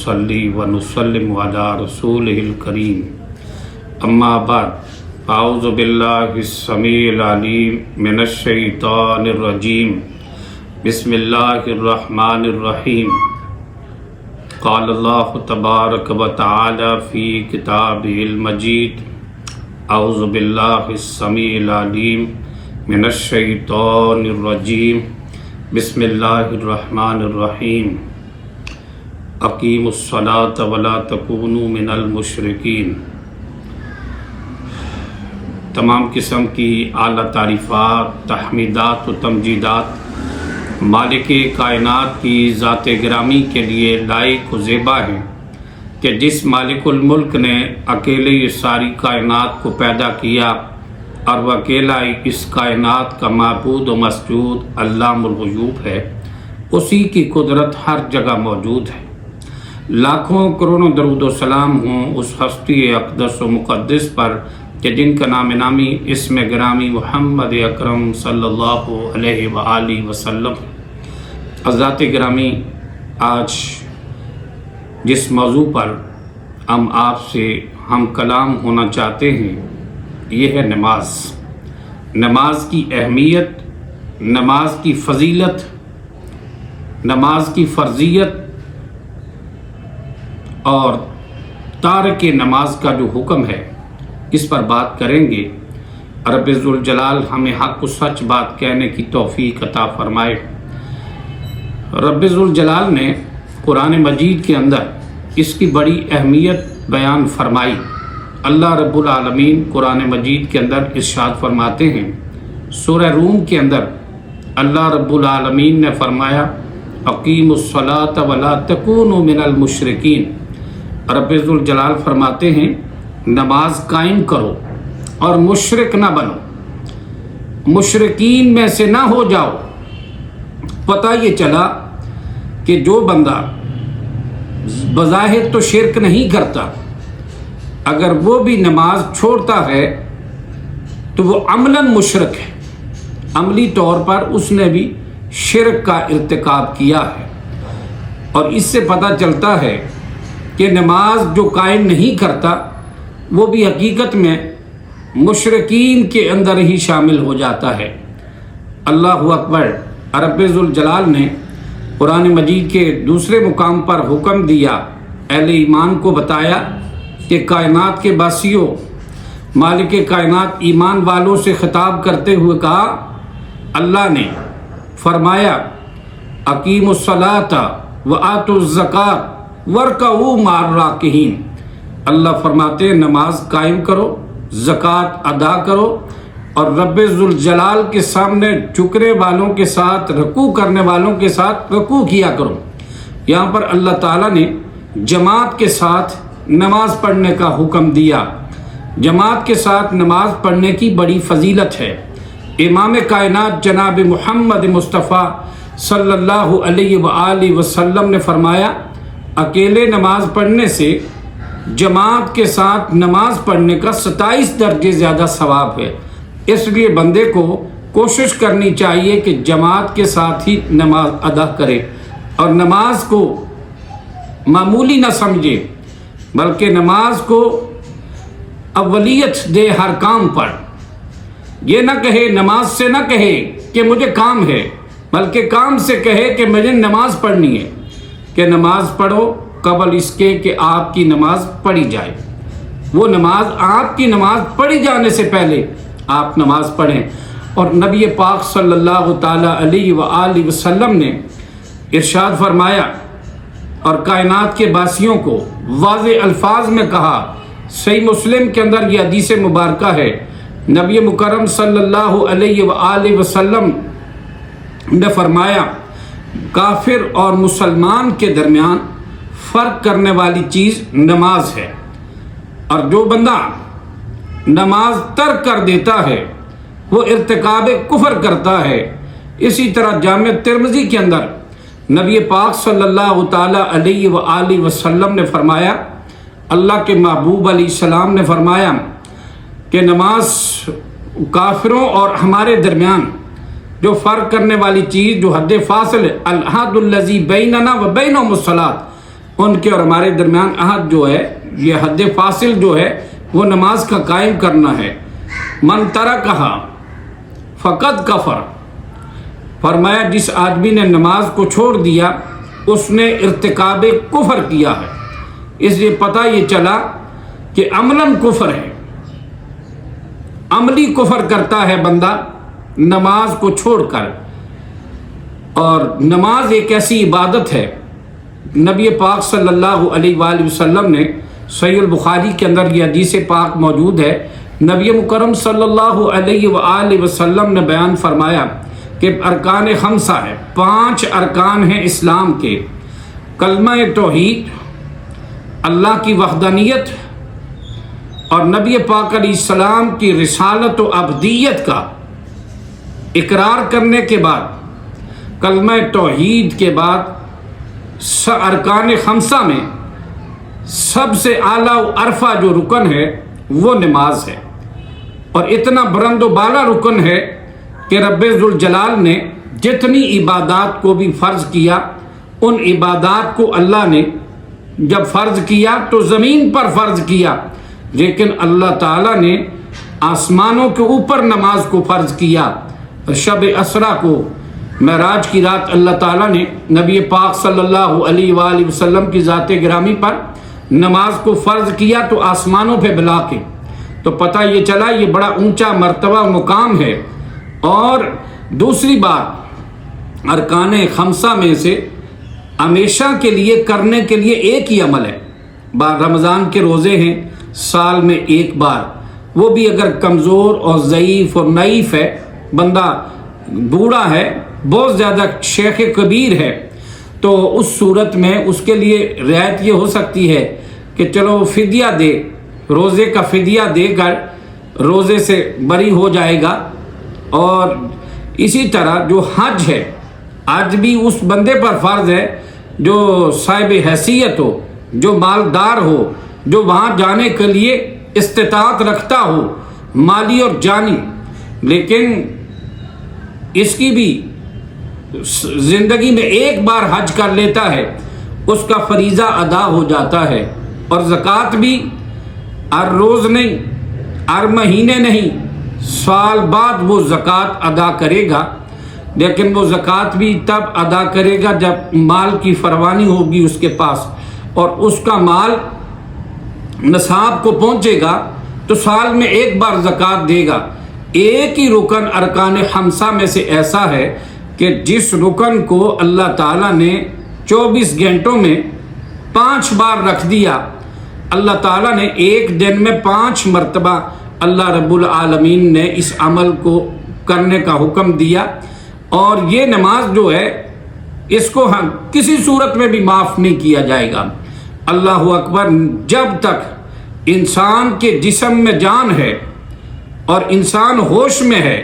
ونصلي ونسلم على رسوله الكريم اما بعد اعوذ باللہ السمیع العلیم من الشیطان الرجیم بسم اللہ الرحمن الرحیم قال اللہ تبارک و تعالی فی کتابہ المجید اعوذ باللہ السمیع العلیم من الشیطان الرجیم بسم اللہ الرحمن الرحیم اقیموا الصلاة ولا تکونوا من المشرکین۔ تمام قسم کی اعلیٰ تعریفات، تحمیدات و تمجیدات مالک کائنات کی ذات گرامی کے لیے لائق و زیبا ہیں کہ جس مالک الملک نے اکیلے یہ ساری کائنات کو پیدا کیا اور وہ اکیلا اس کائنات کا معبود و مسجود علام الغیوب ہے، اسی کی قدرت ہر جگہ موجود ہے۔ لاکھوں کروڑوں درود و سلام ہوں اس ہستی اقدس و مقدس پر کہ جن کا نام نامی اسم گرامی محمد اکرم صلی اللہ علیہ وآلہ وسلم۔ حضرات گرامی، آج جس موضوع پر ہم آپ سے ہم کلام ہونا چاہتے ہیں یہ ہے نماز۔ نماز کی اہمیت، نماز کی فضیلت، نماز کی فرضیت اور تارک نماز کا جو حکم ہے اس پر بات کریں گے۔ رب ذوالجلال ہمیں حق و سچ بات کہنے کی توفیق عطا فرمائے۔ رب ذوالجلال نے قرآن مجید کے اندر اس کی بڑی اہمیت بیان فرمائی۔ اللہ رب العالمین قرآن مجید کے اندر ارشاد فرماتے ہیں، سورہ روم کے اندر اللہ رب العالمین نے فرمایا اقیموا الصلاة ولا تکونوا من المشرکین۔ رب ذوالجلال فرماتے ہیں نماز قائم کرو اور مشرک نہ بنو، مشرکین میں سے نہ ہو جاؤ۔ پتہ یہ چلا کہ جو بندہ بظاہر تو شرک نہیں کرتا، اگر وہ بھی نماز چھوڑتا ہے تو وہ عملاً مشرک ہے، عملی طور پر اس نے بھی شرک کا ارتکاب کیا ہے۔ اور اس سے پتہ چلتا ہے کہ نماز جو قائم نہیں کرتا وہ بھی حقیقت میں مشرکین کے اندر ہی شامل ہو جاتا ہے۔ اللہ اکبر۔ رب ذوالجلال نے قرآن مجید کے دوسرے مقام پر حکم دیا، اہل ایمان کو بتایا کہ کائنات کے باسیوں، مالک کائنات ایمان والوں سے خطاب کرتے ہوئے کہا، اللہ نے فرمایا اقیموا الصلاۃ وآتوا الزکاۃ وارکعوا مع الراکعین۔ اللہ فرماتے ہیں نماز قائم کرو، زکوٰۃ ادا کرو اور رب ذوالجلال کے سامنے جھکنے والوں کے ساتھ، رکوع کرنے والوں کے ساتھ رکوع کیا کرو۔ یہاں پر اللہ تعالیٰ نے جماعت کے ساتھ نماز پڑھنے کا حکم دیا۔ جماعت کے ساتھ نماز پڑھنے کی بڑی فضیلت ہے۔ امام کائنات جناب محمد مصطفیٰ صلی اللہ علیہ وآلہ وسلم نے فرمایا اکیلے نماز پڑھنے سے جماعت کے ساتھ نماز پڑھنے کا 27 درجے زیادہ ثواب ہے۔ اس لیے بندے کو کوشش کرنی چاہیے کہ جماعت کے ساتھ ہی نماز ادا کرے اور نماز کو معمولی نہ سمجھے، بلکہ نماز کو اولیت دے ہر کام پر۔ یہ نہ کہے، نماز سے نہ کہے کہ مجھے کام ہے، بلکہ کام سے کہے کہ مجھے نماز پڑھنی ہے، کہ نماز پڑھو قبل اس کے کہ آپ کی نماز پڑھی جائے۔ وہ نماز، آپ کی نماز پڑھی جانے سے پہلے آپ نماز پڑھیں۔ اور نبی پاک صلی اللہ تعالیٰ علیہ وآلہ وسلم نے ارشاد فرمایا اور کائنات کے باسیوں کو واضح الفاظ میں کہا، صحیح مسلم کے اندر یہ حدیث مبارکہ ہے، نبی مکرم صلی اللہ علیہ وآلہ وسلم نے فرمایا کافر اور مسلمان کے درمیان فرق کرنے والی چیز نماز ہے، اور جو بندہ نماز ترک کر دیتا ہے وہ ارتکاب کفر کرتا ہے۔ اسی طرح جامع ترمذی کے اندر نبی پاک صلی اللہ تعالی علیہ وآلہ وسلم نے فرمایا، اللہ کے محبوب علیہ السلام نے فرمایا کہ نماز کافروں اور ہمارے درمیان جو فرق کرنے والی چیز، جو حد فاصل، الحد الذی بیننا و بینہم الصلاۃ، ان کے اور ہمارے درمیان عہد جو ہے، یہ حد فاصل جو ہے وہ نماز کا قائم کرنا ہے۔ من ترکھا فقد کفر، فرمایا جس آدمی نے نماز کو چھوڑ دیا اس نے ارتکاب کفر کیا ہے۔ اس لیے پتہ یہ چلا کہ عملاً کفر ہے، عملی کفر کرتا ہے بندہ نماز کو چھوڑ کر۔ اور نماز ایک ایسی عبادت ہے، نبی پاک صلی اللہ علیہ وآلہ وسلم نے صحیح البخاری کے اندر یہ حدیث پاک موجود ہے، نبی مکرم صلی اللہ علیہ وآلہ وسلم نے بیان فرمایا کہ ارکان خمسہ ہے، 5 ارکان ہیں اسلام کے، کلمہ توحید، اللہ کی وحدانیت اور نبی پاک علیہ السلام کی رسالت و عبدیت کا اقرار کرنے کے بعد، کلمہ توحید کے بعد ارکان خمسہ میں سب سے اعلیٰ و عرفہ جو رکن ہے وہ نماز ہے، اور اتنا بلند و بالا رکن ہے کہ رب ذوالجلال نے جتنی عبادات کو بھی فرض کیا، ان عبادات کو اللہ نے جب فرض کیا تو زمین پر فرض کیا، لیکن اللہ تعالیٰ نے آسمانوں کے اوپر نماز کو فرض کیا۔ شب اسریٰ کو، معراج کی رات، اللہ تعالیٰ نے نبی پاک صلی اللہ علیہ وآلہ وسلم کی ذات گرامی پر نماز کو فرض کیا تو آسمانوں پہ بلا کے، تو پتہ یہ چلا یہ بڑا اونچا مرتبہ مقام ہے۔ اور دوسری بات، ارکان خمسہ میں سے ہمیشہ کے لیے کرنے کے لیے ایک ہی عمل ہے۔ بعد رمضان کے روزے ہیں سال میں ایک بار، وہ بھی اگر کمزور اور ضعیف اور نعیف ہے، بندہ بوڑھا ہے، بہت زیادہ شیخ کبیر ہے، تو اس صورت میں اس کے لیے رعایت یہ ہو سکتی ہے کہ چلو فدیہ دے، روزے کا فدیہ دے کر روزے سے بری ہو جائے گا۔ اور اسی طرح جو حج ہے، حج بھی اس بندے پر فرض ہے جو صاحب حیثیت ہو، جو مالدار ہو، جو وہاں جانے کے لیے استطاعت رکھتا ہو، مالی اور جانی، لیکن اس کی بھی زندگی میں ایک بار حج کر لیتا ہے، اس کا فریضہ ادا ہو جاتا ہے۔ اور زکوٰۃ بھی ہر روز نہیں، ہر مہینے نہیں، سال بعد وہ زکوٰۃ ادا کرے گا، لیکن وہ زکوٰۃ بھی تب ادا کرے گا جب مال کی فراوانی ہوگی اس کے پاس، اور اس کا مال نصاب کو پہنچے گا تو سال میں ایک بار زکوٰۃ دے گا۔ ایک ہی رکن ارکان خمسہ میں سے ایسا ہے کہ جس رکن کو اللہ تعالیٰ نے 24 گھنٹوں میں 5 بار رکھ دیا، اللہ تعالیٰ نے ایک دن میں 5 مرتبہ اللہ رب العالمین نے اس عمل کو کرنے کا حکم دیا۔ اور یہ نماز جو ہے اس کو ہم کسی صورت میں بھی معاف نہیں کیا جائے گا۔ اللہ اکبر، جب تک انسان کے جسم میں جان ہے اور انسان ہوش میں ہے،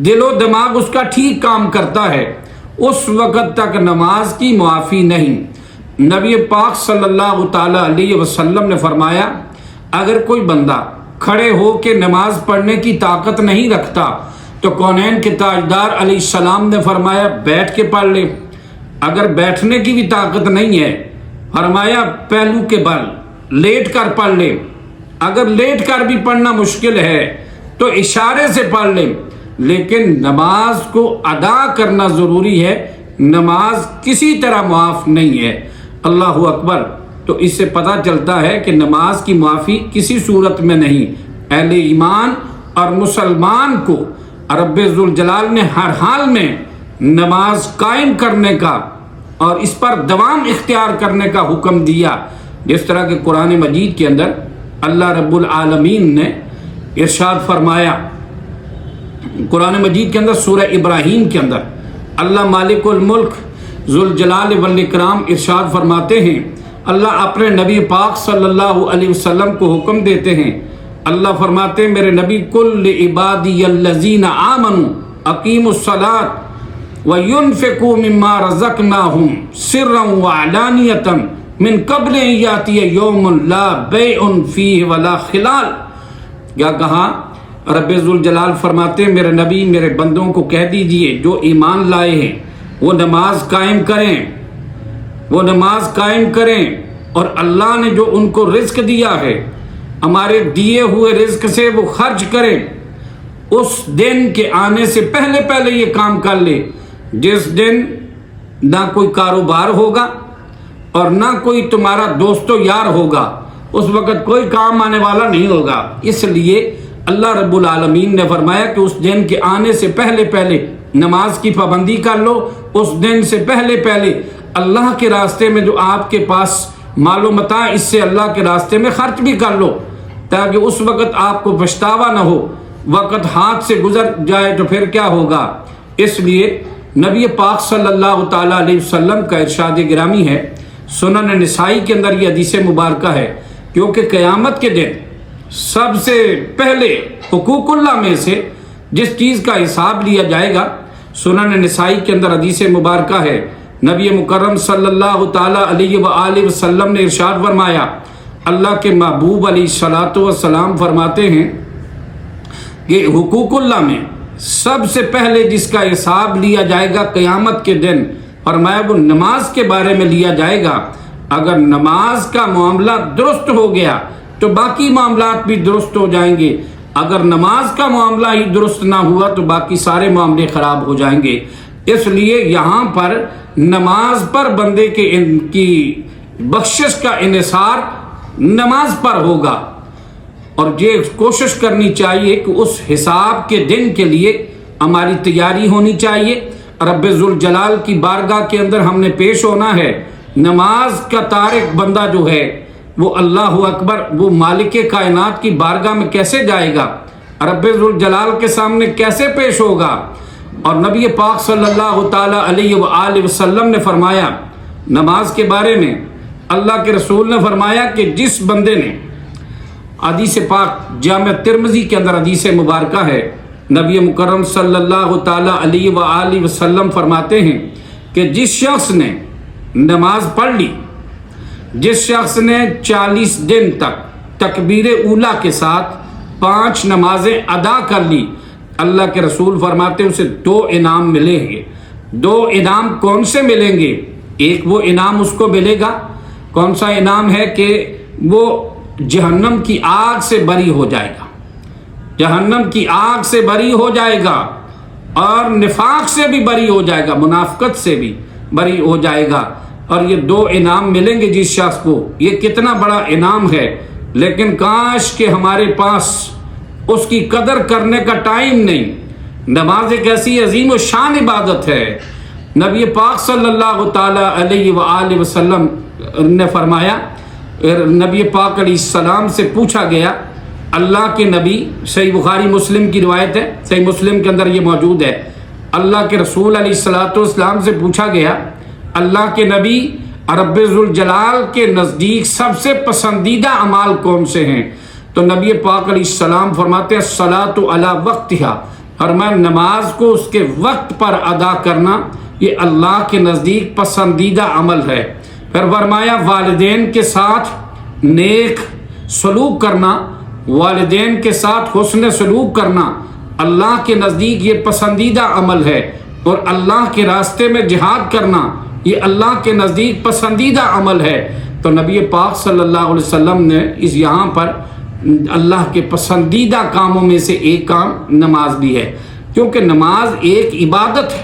دل و دماغ اس کا ٹھیک کام کرتا ہے، اس وقت تک نماز کی معافی نہیں۔ نبی پاک صلی اللہ تعالیٰ علیہ وسلم نے فرمایا، اگر کوئی بندہ کھڑے ہو کے نماز پڑھنے کی طاقت نہیں رکھتا تو کونین کے تاجدار علیہ السلام نے فرمایا بیٹھ کے پڑھ لے۔ اگر بیٹھنے کی بھی طاقت نہیں ہے، فرمایا پہلو کے بل لیٹ کر پڑھ لے۔ اگر لیٹ کر بھی پڑھنا مشکل ہے تو اشارے سے پڑھ لے، لیکن نماز کو ادا کرنا ضروری ہے، نماز کسی طرح معاف نہیں ہے۔ اللہ اکبر۔ تو اس سے پتہ چلتا ہے کہ نماز کی معافی کسی صورت میں نہیں۔ اہل ایمان اور مسلمان کو رب ذوالجلال نے ہر حال میں نماز قائم کرنے کا اور اس پر دوام اختیار کرنے کا حکم دیا، جس طرح کہ قرآن مجید کے اندر اللہ رب العالمین نے ارشاد فرمایا، قرآن مجید کے اندر سورہ ابراہیم کے اندر اللہ مالک الملک ذوالجلال والاکرام ارشاد فرماتے ہیں، اللہ اپنے نبی پاک صلی اللہ علیہ وسلم کو حکم دیتے ہیں، اللہ فرماتے ہیں میرے نبی کل عبادی الذین آمنوا اقیموا الصلاۃ وینفقوا مما رزقناہم سرا وعلانیۃ من قبل ان یاتی یوم لا بیع فیہ ولا خلال۔ کیا کہا؟ رب ذوالجلال فرماتے ہیں میرے نبی میرے بندوں کو کہہ دیجئے جو ایمان لائے ہیں وہ نماز قائم کریں، وہ نماز قائم کریں اور اللہ نے جو ان کو رزق دیا ہے ہمارے دیے ہوئے رزق سے وہ خرچ کریں، اس دن کے آنے سے پہلے پہلے یہ کام کر لے جس دن نہ کوئی کاروبار ہوگا اور نہ کوئی تمہارا دوست و یار ہوگا، اس وقت کوئی کام آنے والا نہیں ہوگا۔ اس لیے اللہ رب العالمین نے فرمایا کہ اس دن کے آنے سے پہلے پہلے نماز کی پابندی کر لو، اس دن سے پہلے پہلے اللہ کے راستے میں جو آپ کے پاس مال و متاع اس سے اللہ کے راستے میں خرچ بھی کر لو، تاکہ اس وقت آپ کو پچھتاوا نہ ہو، وقت ہاتھ سے گزر جائے تو پھر کیا ہوگا۔ اس لیے نبی پاک صلی اللہ تعالیٰ علیہ وسلم کا ارشاد گرامی ہے، سنن نسائی کے اندر یہ حدیث مبارکہ ہے، کیونکہ قیامت کے دن سب سے پہلے حقوق اللہ میں سے جس چیز کا حساب لیا جائے گا، سنن نسائی کے اندر حدیث مبارکہ ہے، نبی مکرم صلی اللہ تعالیٰ علیہ وآلہ وسلم نے ارشاد فرمایا، اللہ کے محبوب علیہ الصلوۃ والسلام فرماتے ہیں کہ حقوق اللہ میں سب سے پہلے جس کا حساب لیا جائے گا قیامت کے دن، فرمایا وہ نماز کے بارے میں لیا جائے گا۔ اگر نماز کا معاملہ درست ہو گیا تو باقی معاملات بھی درست ہو جائیں گے، اگر نماز کا معاملہ ہی درست نہ ہوا تو باقی سارے معاملے خراب ہو جائیں گے۔ اس لیے یہاں پر نماز پر بندے کی بخشش کا انحصار نماز پر ہوگا، اور یہ کوشش کرنی چاہیے کہ اس حساب کے دن کے لیے ہماری تیاری ہونی چاہیے۔ رب ذوالجلال کی بارگاہ کے اندر ہم نے پیش ہونا ہے۔ نماز کا تارک بندہ جو ہے وہ اللہ اکبر، وہ مالک کائنات کی بارگاہ میں کیسے جائے گا، رب ذوالجلال کے سامنے کیسے پیش ہوگا۔ اور نبی پاک صلی اللہ تعالیٰ علیہ وآلہ وسلم نے فرمایا نماز کے بارے میں، اللہ کے رسول نے فرمایا کہ جس بندے نے، حدیث پاک جامع ترمذی کے اندر حدیث مبارکہ ہے، نبی مکرم صلی اللہ تعالیٰ علیہ وآلہ وسلم فرماتے ہیں کہ جس شخص نے نماز پڑھ لی، جس شخص نے 40 دن تک تکبیر اولیٰ کے ساتھ 5 نمازیں ادا کر لی، اللہ کے رسول فرماتے ہیں اسے 2 انعام ملیں گے۔ 2 انعام کون سے ملیں گے؟ ایک وہ انعام اس کو ملے گا، کون سا انعام ہے کہ وہ جہنم کی آگ سے بری ہو جائے گا، جہنم کی آگ سے بری ہو جائے گا، اور نفاق سے بھی بری ہو جائے گا، منافقت سے بھی بری ہو جائے گا، اور یہ 2 انعام ملیں گے جس شخص کو۔ یہ کتنا بڑا انعام ہے، لیکن کاش کہ ہمارے پاس اس کی قدر کرنے کا ٹائم نہیں۔ نماز ایک ایسی عظیم و شان عبادت ہے۔ نبی پاک صلی اللہ تعالیٰ علیہ وآلہ وسلم نے فرمایا، نبی پاک علیہ السلام سے پوچھا گیا، اللہ کے نبی، صحیح بخاری مسلم کی روایت ہے، صحیح مسلم کے اندر یہ موجود ہے، اللہ کے رسول علیہ الصلوۃ والسلام سے پوچھا گیا، اللہ کے نبی، رب ذوالجلال کے نزدیک سب سے پسندیدہ اعمال کون سے ہیں؟ تو نبی پاک علیہ السلام فرماتے ہیں الصلاۃ علی وقتہا، فرمایا نماز کو اس کے وقت پر ادا کرنا یہ اللہ کے نزدیک پسندیدہ عمل ہے۔ پھر فرمایا والدین کے ساتھ نیک سلوک کرنا، والدین کے ساتھ حسن سلوک کرنا اللہ کے نزدیک یہ پسندیدہ عمل ہے، اور اللہ کے راستے میں جہاد کرنا یہ اللہ کے نزدیک پسندیدہ عمل ہے۔ تو نبی پاک صلی اللہ علیہ وسلم نے اس یہاں پر اللہ کے پسندیدہ کاموں میں سے ایک کام نماز بھی ہے، کیونکہ نماز ایک عبادت ہے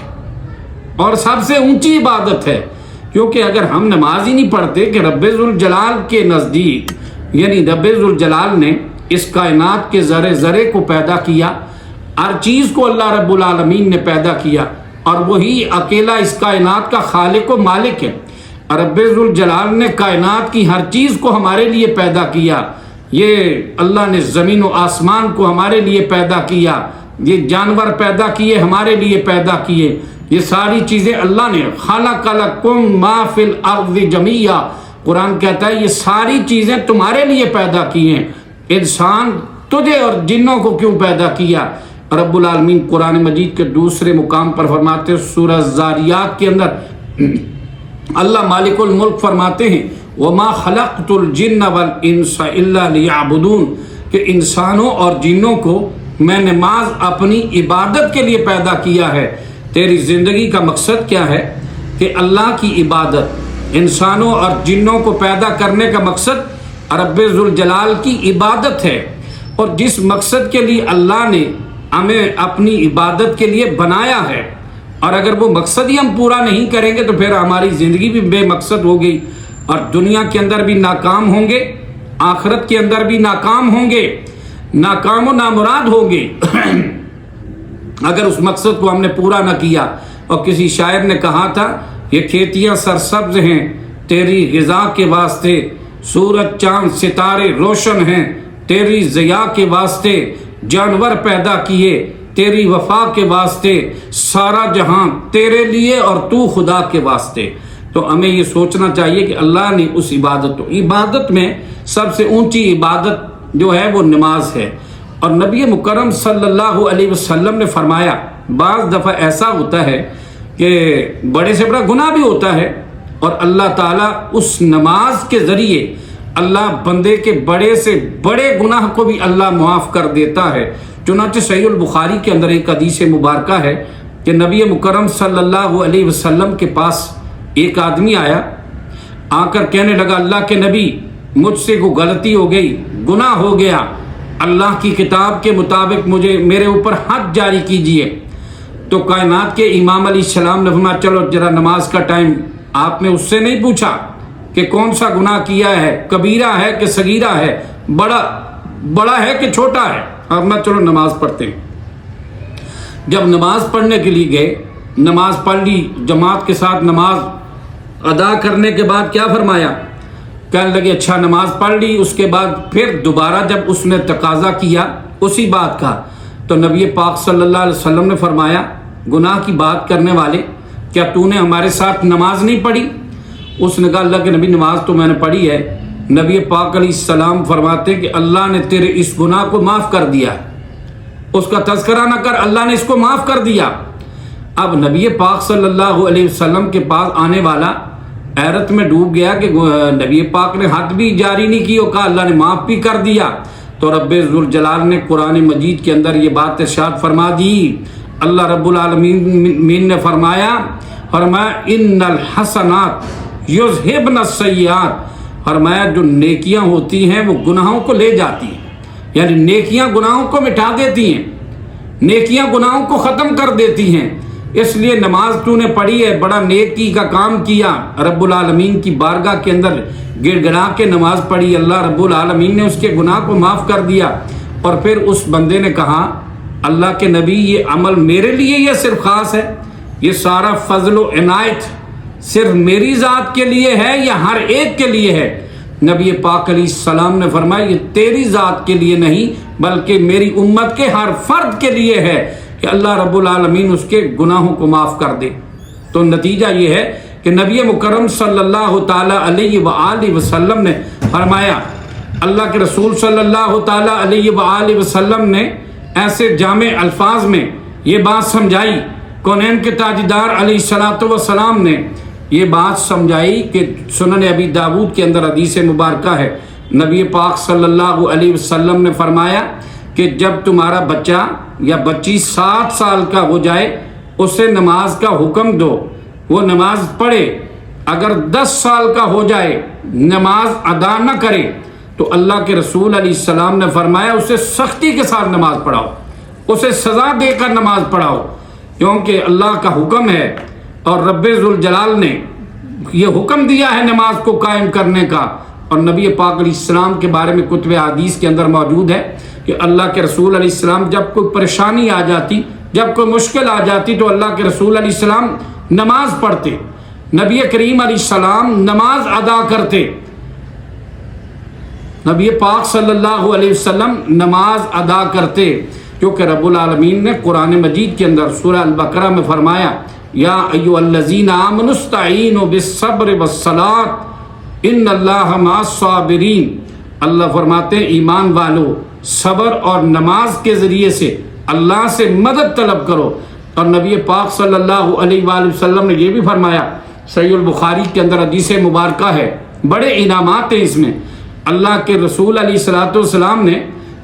اور سب سے اونچی عبادت ہے۔ کیونکہ اگر ہم نماز ہی نہیں پڑھتے کہ رب ذوالجلال کے نزدیک، یعنی رب ذوالجلال نے اس کائنات کے ذرے ذرے کو پیدا کیا، ہر چیز کو اللہ رب العالمین نے پیدا کیا، اور وہی اکیلا اس کائنات کا خالق و مالک ہے۔ رب ذوالجلال نے کائنات کی ہر چیز کو ہمارے لیے پیدا کیا، یہ اللہ نے زمین و آسمان کو ہمارے لیے پیدا کیا، یہ جانور پیدا کیے ہمارے لیے پیدا کیے، یہ ساری چیزیں اللہ نے خلق لکم ما فی الارض جمیعا، قرآن کہتا ہے یہ ساری چیزیں تمہارے لیے پیدا کی ہیں۔ انسان تجھے اور جنوں کو کیوں پیدا کیا؟ رب العالمین قرآن مجید کے دوسرے مقام پر فرماتے ہیں، سورہ زاریات کے اندر اللہ مالک الملک فرماتے ہیں وَمَا خَلَقْتُ الْجِنَّ وَالْإِنسَ إِلَّا لِيَعْبُدُونَ، کہ انسانوں اور جنوں کو میں نماز اپنی عبادت کے لیے پیدا کیا ہے۔ تیری زندگی کا مقصد کیا ہے؟ کہ اللہ کی عبادت، انسانوں اور جنوں کو پیدا کرنے کا مقصد رب ذوالجلال کی عبادت ہے، اور جس مقصد کے لیے اللہ نے ہمیں اپنی عبادت کے لیے بنایا ہے، اور اگر وہ مقصد ہی ہم پورا نہیں کریں گے تو پھر ہماری زندگی بھی بے مقصد ہو گئی، اور دنیا کے اندر بھی ناکام ہوں گے، آخرت کے اندر بھی ناکام ہوں گے، ناکام و نامراد ہوں گے اگر اس مقصد کو ہم نے پورا نہ کیا۔ اور کسی شاعر نے کہا تھا، یہ کھیتیاں سرسبز ہیں تیری غذا کے واسطے، سورج چاند ستارے روشن ہیں تیری ضیاء کے واسطے، جانور پیدا کیے تیری وفا کے واسطے، سارا جہاں تیرے لیے اور تو خدا کے واسطے۔ تو ہمیں یہ سوچنا چاہیے کہ اللہ نے اس عبادت میں سب سے اونچی عبادت جو ہے وہ نماز ہے، اور نبی مکرم صلی اللہ علیہ وسلم نے فرمایا، بعض دفعہ ایسا ہوتا ہے کہ بڑے سے بڑا گناہ بھی ہوتا ہے، اور اللہ تعالیٰ اس نماز کے ذریعے اللہ بندے کے بڑے سے بڑے گناہ کو بھی اللہ معاف کر دیتا ہے۔ چنانچہ صحیح البخاری کے اندر ایک حدیث مبارکہ ہے کہ نبی مکرم صلی اللہ علیہ وسلم کے پاس ایک آدمی آیا، آ کر کہنے لگا، اللہ کے نبی مجھ سے کوئی غلطی ہو گئی، گناہ ہو گیا، اللہ کی کتاب کے مطابق میرے اوپر حد جاری کیجئے۔ تو کائنات کے امام علیہ السلام نے فرمایا، چلو ذرا نماز کا ٹائم۔ آپ نے اس سے نہیں پوچھا کہ کون سا گناہ کیا ہے، کبیرہ ہے کہ صغیرہ ہے، بڑا ہے کہ چھوٹا ہے، اب میں چلو نماز پڑھتے ہیں۔ جب نماز پڑھنے کے لیے گئے، نماز پڑھ لی، جماعت کے ساتھ نماز ادا کرنے کے بعد کیا فرمایا، کہنے لگے اچھا نماز پڑھ لی۔ اس کے بعد پھر دوبارہ جب اس نے تقاضا کیا اسی بات کا، تو نبی پاک صلی اللہ علیہ وسلم نے فرمایا، گناہ کی بات کرنے والے، کیا تو نے ہمارے ساتھ نماز نہیں پڑھی؟ اس نے کہا، اللہ کے نبی نماز تو میں نے پڑھی ہے۔ نبی پاک علیہ السلام فرماتے کہ اللہ نے تیرے اس گناہ کو معاف کر دیا، اس کا تذکرہ نہ کر، اللہ نے اس کو معاف کر دیا۔ اب نبی پاک صلی اللہ علیہ وسلم کے پاس آنے والا حیرت میں ڈوب گیا کہ نبی پاک نے حد بھی جاری نہیں کی اور کہا اللہ نے معاف بھی کر دیا۔ تو رب ذوالجلال نے قرآن مجید کے اندر یہ بات ارشاد فرما دی، اللہ رب العالمین نے فرمایا ان الحسنات یذہبن السیئات، فرمایا جو نیکیاں ہوتی ہیں وہ گناہوں کو لے جاتی ہیں، یعنی نیکیاں گناہوں کو مٹا دیتی ہیں، نیکیاں گناہوں کو ختم کر دیتی ہیں۔ اس لیے نماز تو نے پڑھی ہے، بڑا نیکی کا کام کیا، رب العالمین کی بارگاہ کے اندر گڑ گڑا کے نماز پڑھی، اللہ رب العالمین نے اس کے گناہ کو معاف کر دیا۔ اور پھر اس بندے نے کہا، اللہ کے نبی یہ عمل میرے لیے یہ صرف خاص ہے، یہ سارا فضل و عنایت صرف میری ذات کے لیے ہے یا ہر ایک کے لیے ہے؟ نبی پاک علیہ السلام نے فرمایا، یہ تیری ذات کے لیے نہیں بلکہ میری امت کے ہر فرد کے لیے ہے کہ اللہ رب العالمین اس کے گناہوں کو معاف کر دے۔ تو نتیجہ یہ ہے کہ نبی مکرم صلی اللہ تعالی علیہ وآلہ وسلم نے فرمایا، اللہ کے رسول صلی اللہ تعالی علیہ وآلہ وسلم نے ایسے جامع الفاظ میں یہ بات سمجھائی، کونین کے تاجدار علیہ الصلوۃ والسلام نے یہ بات سمجھائی کہ سنن ابی داود کے اندر حدیث مبارکہ ہے، نبی پاک صلی اللہ علیہ وسلم نے فرمایا کہ جب تمہارا بچہ یا بچی 7 سال کا ہو جائے، اسے نماز کا حکم دو، وہ نماز پڑھے۔ اگر 10 سال کا ہو جائے نماز ادا نہ کرے تو اللہ کے رسول علیہ السلام نے فرمایا اسے سختی کے ساتھ نماز پڑھاؤ، اسے سزا دے کر نماز پڑھاؤ، کیونکہ اللہ کا حکم ہے اور رب ذوالجلال نے یہ حکم دیا ہے نماز کو قائم کرنے کا۔ اور نبی پاک علیہ السلام کے بارے میں کتب حدیث کے اندر موجود ہے کہ اللہ کے رسول علیہ السلام جب کوئی پریشانی آ جاتی، جب کوئی مشکل آ جاتی تو اللہ کے رسول علیہ السلام نماز پڑھتے، نبی کریم علیہ السلام نماز ادا کرتے، نبی پاک صلی اللہ علیہ وسلم نماز ادا کرتے، کیونکہ رب العالمین نے قرآن مجید کے اندر سورہ البقرہ میں فرمایا، یا ایھا الذین آمنوا استعینوا بالصبر والصلاۃ ان اللہ مع الصابرین۔ اللہ فرماتے ہیں ایمان والو صبر اور نماز کے ذریعے سے اللہ سے مدد طلب کرو۔ اور نبی پاک صلی اللہ علیہ وآلہ وسلم نے یہ بھی فرمایا، صحیح البخاری کے اندر حدیث مبارکہ ہے، بڑے انعامات ہیں اس میں۔ اللہ کے رسول علیہ الصلوۃ والسلام نے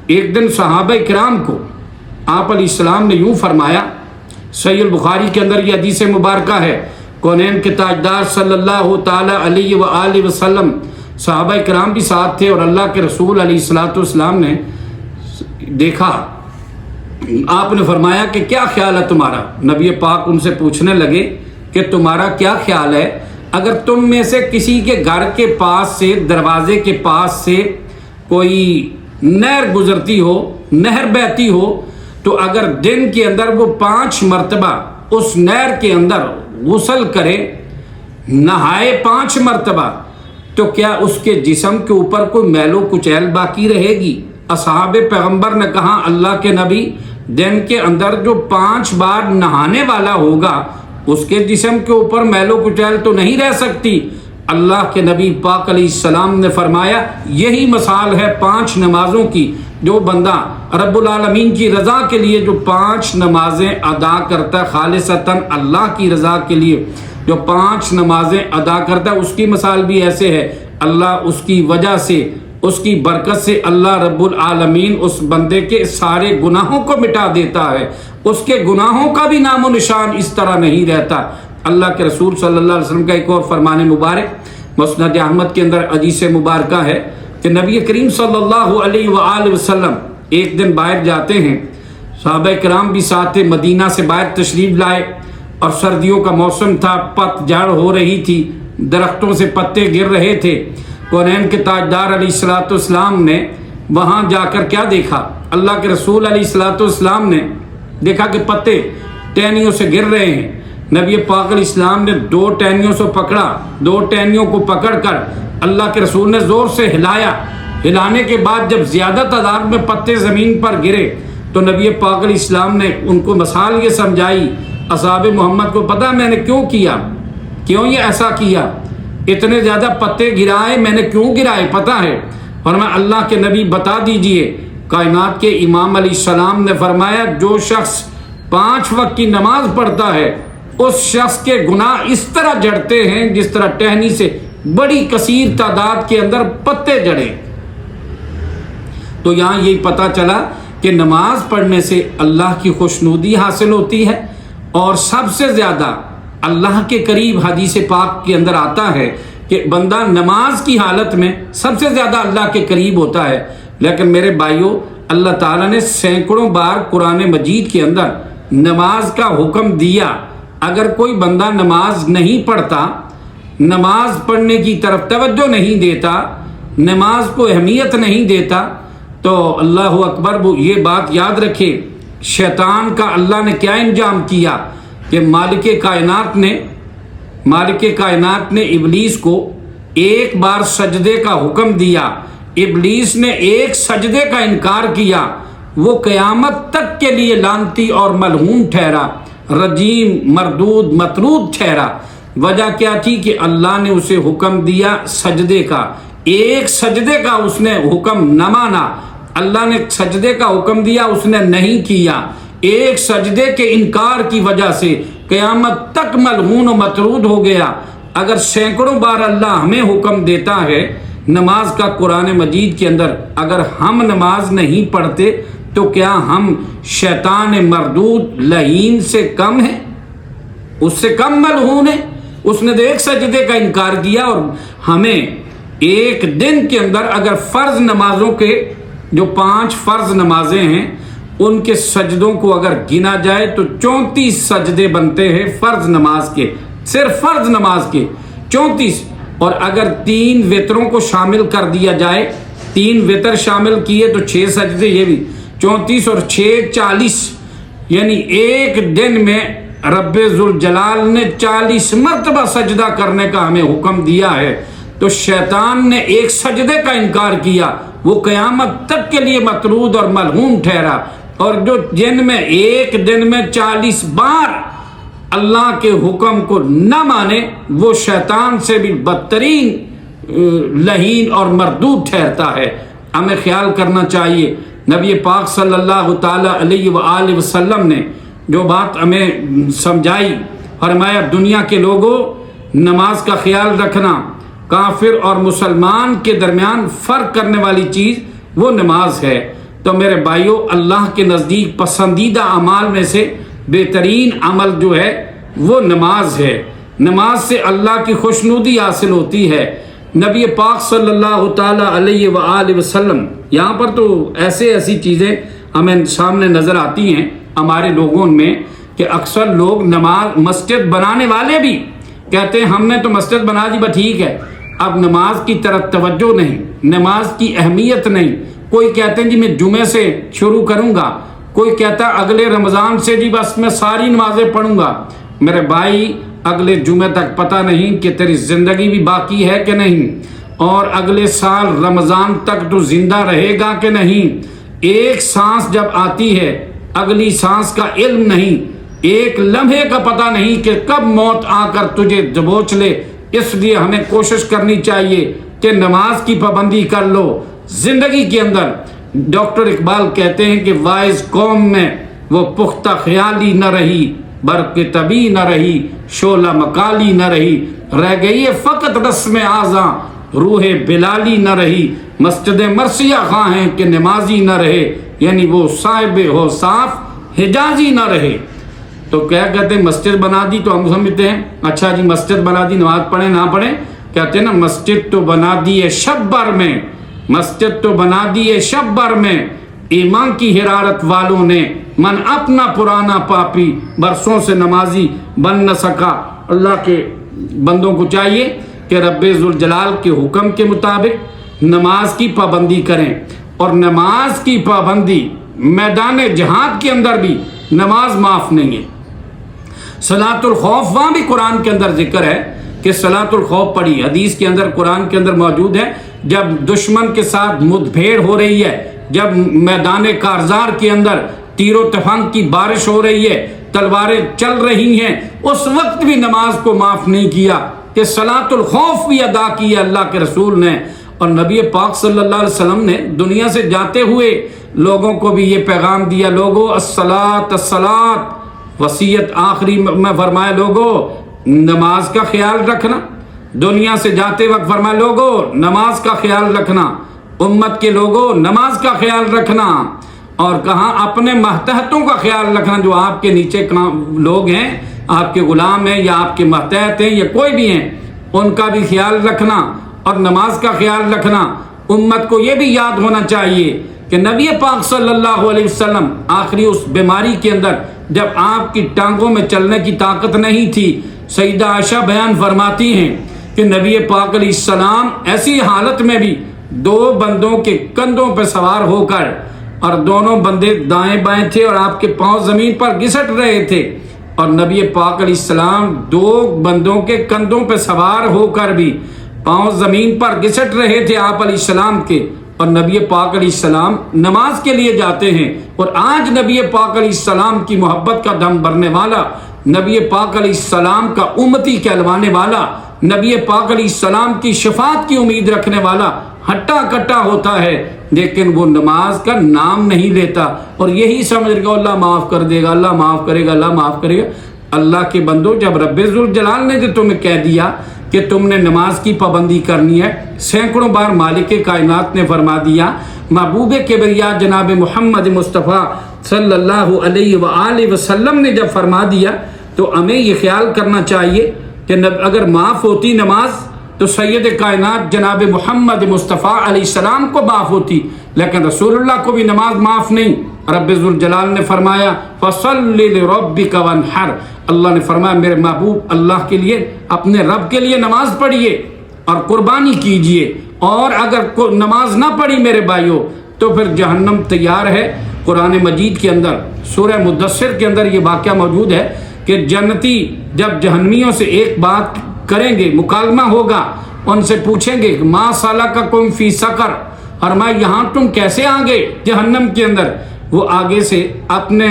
ایک دن صحابہ کرام کو آپ علیہ السلام نے یوں فرمایا، صحیح البخاری کے اندر یہ حدیث مبارکہ ہے، کونین کے تاجدار صلی اللہ تعالی علیہ وآلہ وسلم، صحابہ کرام بھی ساتھ تھے، اور اللہ کے رسول علیہ الصلوۃ والسلام نے دیکھا، آپ نے فرمایا کہ کیا خیال ہے تمہارا؟ نبی پاک ان سے پوچھنے لگے کہ تمہارا کیا خیال ہے اگر تم میں سے کسی کے گھر کے پاس سے، دروازے کے پاس سے کوئی نہر گزرتی ہو، نہر بہتی ہو، تو اگر دن کے اندر وہ 5 مرتبہ اس نہر کے اندر غسل کرے، نہائے 5 مرتبہ، تو کیا اس کے جسم کے اوپر کوئی میل و کچیل باقی رہے گی؟ اصحاب پیغمبر نے کہا اللہ کے نبی، دن کے اندر جو 5 بار نہانے والا ہوگا اس کے جسم کے اوپر میل و کچیل تو نہیں رہ سکتی۔ اللہ کے نبی پاک علیہ السلام نے فرمایا یہی مثال ہے 5 نمازوں کی، جو بندہ رب العالمین کی رضا کے لیے جو 5 نمازیں ادا کرتا ہے، خالصتاً اللہ کی رضا کے لیے جو 5 نمازیں ادا کرتا ہے، اس کی مثال بھی ایسے ہے۔ اللہ اس کی وجہ سے، اس کی برکت سے اللہ رب العالمین اس بندے کے سارے گناہوں کو مٹا دیتا ہے، اس کے گناہوں کا بھی نام و نشان اس طرح نہیں رہتا۔ اللہ کے رسول صلی اللہ علیہ وسلم کا ایک اور فرمان مبارک مسند احمد کے اندر حدیث مبارکہ ہے کہ نبی کریم صلی اللہ علیہ وآلہ وسلم ایک دن باہر جاتے ہیں، صحابہ کرام بھی ساتھ تھے، مدینہ سے باہر تشریف لائے، اور سردیوں کا موسم تھا، پت جھڑ ہو رہی تھی، درختوں سے پتے گر رہے تھے۔ کونین کے تاجدار علیہ الصلوۃ والسلام نے وہاں جا کر کیا دیکھا؟ اللہ کے رسول علیہ الصلوۃ والسلام نے دیکھا کہ پتے ٹہنیوں سے گر رہے ہیں۔ نبی پاک علیہ السلام نے 2 ٹہنیوں سے پکڑا، 2 ٹہنیوں کو پکڑ کر اللہ کے رسول نے زور سے ہلایا، ہلانے کے بعد جب زیادہ تعداد میں پتے زمین پر گرے تو نبی پاک علیہ السلام نے ان کو مثال یہ سمجھائی، اصحاب محمد کو پتہ میں نے کیوں کیا، کیوں یہ ایسا کیا، اتنے زیادہ پتے گرائے میں نے کیوں گرائے پتہ ہے؟ فرمایا اللہ کے نبی بتا دیجئے۔ کائنات کے امام علیہ السلام نے فرمایا جو شخص 5 وقت کی نماز پڑھتا ہے اس شخص کے گناہ اس طرح جڑتے ہیں جس طرح ٹہنی سے بڑی کثیر تعداد کے اندر پتے جڑے۔ تو یہاں یہی پتہ چلا کہ نماز پڑھنے سے اللہ کی خوشنودی حاصل ہوتی ہے، اور سب سے زیادہ اللہ کے قریب حدیث پاک کے اندر آتا ہے کہ بندہ نماز کی حالت میں سب سے زیادہ اللہ کے قریب ہوتا ہے۔ لیکن میرے بھائیوں، اللہ تعالیٰ نے سینکڑوں بار قرآن مجید کے اندر نماز کا حکم دیا۔ اگر کوئی بندہ نماز نہیں پڑھتا، نماز پڑھنے کی طرف توجہ نہیں دیتا، نماز کو اہمیت نہیں دیتا، تو اللہ اکبر، وہ یہ بات یاد رکھے شیطان کا اللہ نے کیا انجام کیا کہ مالک کائنات نے ابلیس کو ایک بار سجدے کا حکم دیا، ابلیس نے ایک سجدے کا انکار کیا، وہ قیامت تک کے لیے لعنتی اور ملعون ٹھہرا، رجیم، مردود، مطرود ٹھہرا۔ وجہ کیا تھی کہ اللہ نے اسے حکم دیا سجدے کا، ایک سجدے کا اس نے حکم نہ مانا، اللہ نے سجدے کا حکم دیا اس نے نہیں کیا، ایک سجدے کے انکار کی وجہ سے قیامت تک ملعون و مطرود ہو گیا۔ اگر سینکڑوں بار اللہ ہمیں حکم دیتا ہے نماز کا قرآن مجید کے اندر، اگر ہم نماز نہیں پڑھتے تو کیا ہم شیطان مردود لعین سے کم ہیں؟ اس سے کم ملعون ہے؟ اس نے تو ایک سجدے کا انکار کیا، اور ہمیں ایک دن کے اندر اگر فرض نمازوں کے جو 5 فرض نمازیں ہیں ان کے سجدوں کو اگر گنا جائے تو 34 سجدے بنتے ہیں فرض نماز کے، صرف فرض نماز کے 34، اور اگر 3 وتروں کو شامل کر دیا جائے، 3 وتر شامل کیے تو 6 سجدے، یہ بھی 34 اور 6 40، یعنی ایک دن میں رب ذوالجلال نے 40 مرتبہ سجدہ کرنے کا ہمیں حکم دیا ہے، تو شیطان نے ایک سجدے کا انکار کیا، وہ قیامت تک کے لیے مطرود اور ملعون ٹھہرا۔ اور جو جن میں ایک دن میں 40 بار اللہ کے حکم کو نہ مانے وہ شیطان سے بھی بدترین لعین اور مردود ٹھہرتا ہے۔ ہمیں خیال کرنا چاہیے، نبی پاک صلی اللہ تعالی علیہ وآلہ وسلم نے جو بات ہمیں سمجھائی، فرمایا دنیا کے لوگوں نماز کا خیال رکھنا، کافر اور مسلمان کے درمیان فرق کرنے والی چیز وہ نماز ہے۔ تو میرے بھائیوں، اللہ کے نزدیک پسندیدہ اعمال میں سے بہترین عمل جو ہے وہ نماز ہے۔ نماز سے اللہ کی خوشنودی حاصل ہوتی ہے۔ نبی پاک صلی اللہ تعالیٰ علیہ وآلہ وسلم، یہاں پر تو ایسی چیزیں ہمیں سامنے نظر آتی ہیں ہمارے لوگوں میں کہ اکثر لوگ نماز مسجد بنانے والے بھی کہتے ہیں ہم نے تو مسجد بنا دی، بس ٹھیک ہے، اب نماز کی طرف توجہ نہیں، نماز کی اہمیت نہیں۔ کوئی کہتے ہیں جی میں جمعے سے شروع کروں گا، کوئی کہتا ہے اگلے رمضان سے جی بس میں ساری نمازیں پڑھوں گا۔ میرے بھائی، اگلے جمعے تک پتہ نہیں کہ تیری زندگی بھی باقی ہے کہ نہیں، اور اگلے سال رمضان تک تو زندہ رہے گا کہ نہیں۔ ایک سانس جب آتی ہے اگلی سانس کا علم نہیں، ایک لمحے کا پتہ نہیں کہ کب موت آ کر تجھے دبوچ لے۔ اس لیے ہمیں کوشش کرنی چاہیے کہ نماز کی پابندی کر لو زندگی کے اندر۔ ڈاکٹر اقبال کہتے ہیں کہ وائز قوم میں وہ پختہ خیالی نہ رہی، برق طبی نہ رہی، شعلہ مکالی نہ رہی، رہ گئی فقط رسم آزاں، روح بلالی نہ رہی، مسجد مرثیہ خواہ ہیں کہ نمازی نہ رہے، یعنی وہ صاحب ہو صاف حجازی نہ رہے۔ تو کیا کہتے ہیں مسجد بنا دی تو ہم سمجھتے ہیں اچھا جی مسجد بنا دی، نماز پڑھیں نہ پڑھیں، کہتے ہیں نا مسجد تو بنا دی ہے شب بھر میں، مسجد تو بنا دی ہے شب بھر میں، ایمان کی حرارت والوں نے، من اپنا پرانا پاپی برسوں سے نمازی بن نہ سکا۔ اللہ کے بندوں کو چاہیے کہ رب ذوالجلال کے حکم کے مطابق نماز کی پابندی کریں، اور نماز کی پابندی میدان جہاد کے اندر بھی نماز معاف نہیں ہے۔ صلاۃ الخوف، وہاں بھی قرآن کے اندر ذکر ہے کہ صلاۃ الخوف پڑھی، حدیث کے اندر قرآن کے اندر موجود ہے، جب دشمن کے ساتھ مدبھیڑ ہو رہی ہے، جب میدان کارزار کے اندر تیر و تفنگ کی بارش ہو رہی ہے، تلواریں چل رہی ہیں، اس وقت بھی نماز کو معاف نہیں کیا کہ صلاۃ الخوف بھی ادا کی ہے اللہ کے رسول نے۔ اور نبی پاک صلی اللہ علیہ وسلم نے دنیا سے جاتے ہوئے لوگوں کو بھی یہ پیغام دیا، لوگو الصلاۃ الصلاۃ، وصیت آخری میں فرمایا لوگو نماز کا خیال رکھنا۔ دنیا سے جاتے وقت فرمایا لوگو نماز کا خیال رکھنا، امت کے لوگو نماز کا خیال رکھنا، اور کہاں اپنے ماتحتوں کا خیال رکھنا، جو آپ کے نیچے لوگ ہیں، آپ کے غلام ہیں یا آپ کے ماتحت ہیں یا کوئی بھی ہیں، ان کا بھی خیال رکھنا اور نماز کا خیال رکھنا۔ امت کو یہ بھی یاد ہونا چاہیے کہ نبی پاک صلی اللہ علیہ وسلم آخری اس بیماری کے اندر جب آپ کی ٹانگوں میں چلنے کی طاقت نہیں تھی، سیدہ عائشہ بیان فرماتی ہیں کہ نبی پاک علیہ السلام ایسی حالت میں بھی دو بندوں کے کندھوں پہ سوار ہو کر، اور دونوں بندے دائیں بائیں تھے اور آپ کے پاؤں زمین پر گھسٹ رہے تھے، اور نبی پاک علیہ السلام دو بندوں کے کندھوں پہ سوار ہو کر بھی پاؤں زمین پر گھسٹ رہے تھے آپ علیہ السلام کے، اور نبی پاک علیہ السلام نماز کے لیے جاتے ہیں۔ اور آج نبی پاک علیہ السلام کی محبت کا دم بھرنے والا، نبی پاک علیہ السلام کا امتی کہلوانے والا، نبی پاک علیہ السلام کی شفاعت کی امید رکھنے والا ہٹا کٹا ہوتا ہے، لیکن وہ نماز کا نام نہیں لیتا، اور یہی سمجھ گا اللہ معاف کر دے گا، اللہ معاف کرے گا، اللہ معاف کرے گا۔ اللہ کے بندو، جب رب ذوالجلال نے جو تمہیں کہہ دیا کہ تم نے نماز کی پابندی کرنی ہے، سینکڑوں بار مالک کائنات نے فرما دیا، محبوب کبریا جناب محمد مصطفیٰ صلی اللہ علیہ وآلہ وسلم نے جب فرما دیا، تو ہمیں یہ خیال کرنا چاہیے کہ اگر معاف ہوتی نماز تو سید کائنات جناب محمد مصطفیٰ علیہ السلام کو معاف ہوتی، لیکن رسول اللہ کو بھی نماز معاف نہیں۔ رب ذوالجلال نے فرمایا فَصَلِّ لِرَبِّكَ وَانْحَرْ، اللہ نے فرمایا میرے محبوب اللہ کے لیے، اپنے رب کے لیے نماز پڑھیے اور قربانی کیجئے، اور اگر نماز نہ پڑھی میرے بھائیوں تو پھر جہنم تیار ہے۔ قرآن مجید کے اندر سورہ مدثر کے اندر یہ واقعہ موجود ہے کہ جنتی جب جہنمیوں سے ایک بات کریں گے، مکالمہ ہوگا، ان سے پوچھیں گے ما سلککم فی سقر، اور میں یہاں تم کیسے آ گئے جہنم کے اندر؟ وہ آگے سے اپنے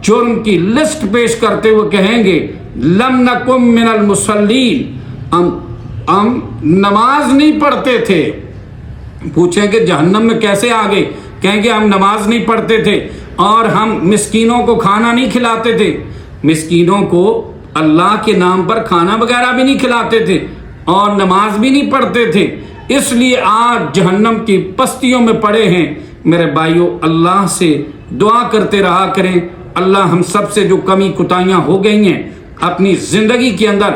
جرم کی لسٹ پیش کرتے ہوئے کہیں گے لم نکم من المصلین، ہم نماز نہیں پڑھتے تھے۔ پوچھیں کہ جہنم میں کیسے آ گئے؟ کہیں گے ہم نماز نہیں پڑھتے تھے، اور ہم مسکینوں کو کھانا نہیں کھلاتے تھے، مسکینوں کو اللہ کے نام پر کھانا وغیرہ بھی نہیں کھلاتے تھے، اور نماز بھی نہیں پڑھتے تھے، اس لیے آج جہنم کی پستیوں میں پڑے ہیں۔ میرے بھائیوں، اللہ سے دعا کرتے رہا کریں، اللہ ہم سب سے جو کمی کوتاہیاں ہو گئی ہیں اپنی زندگی کے اندر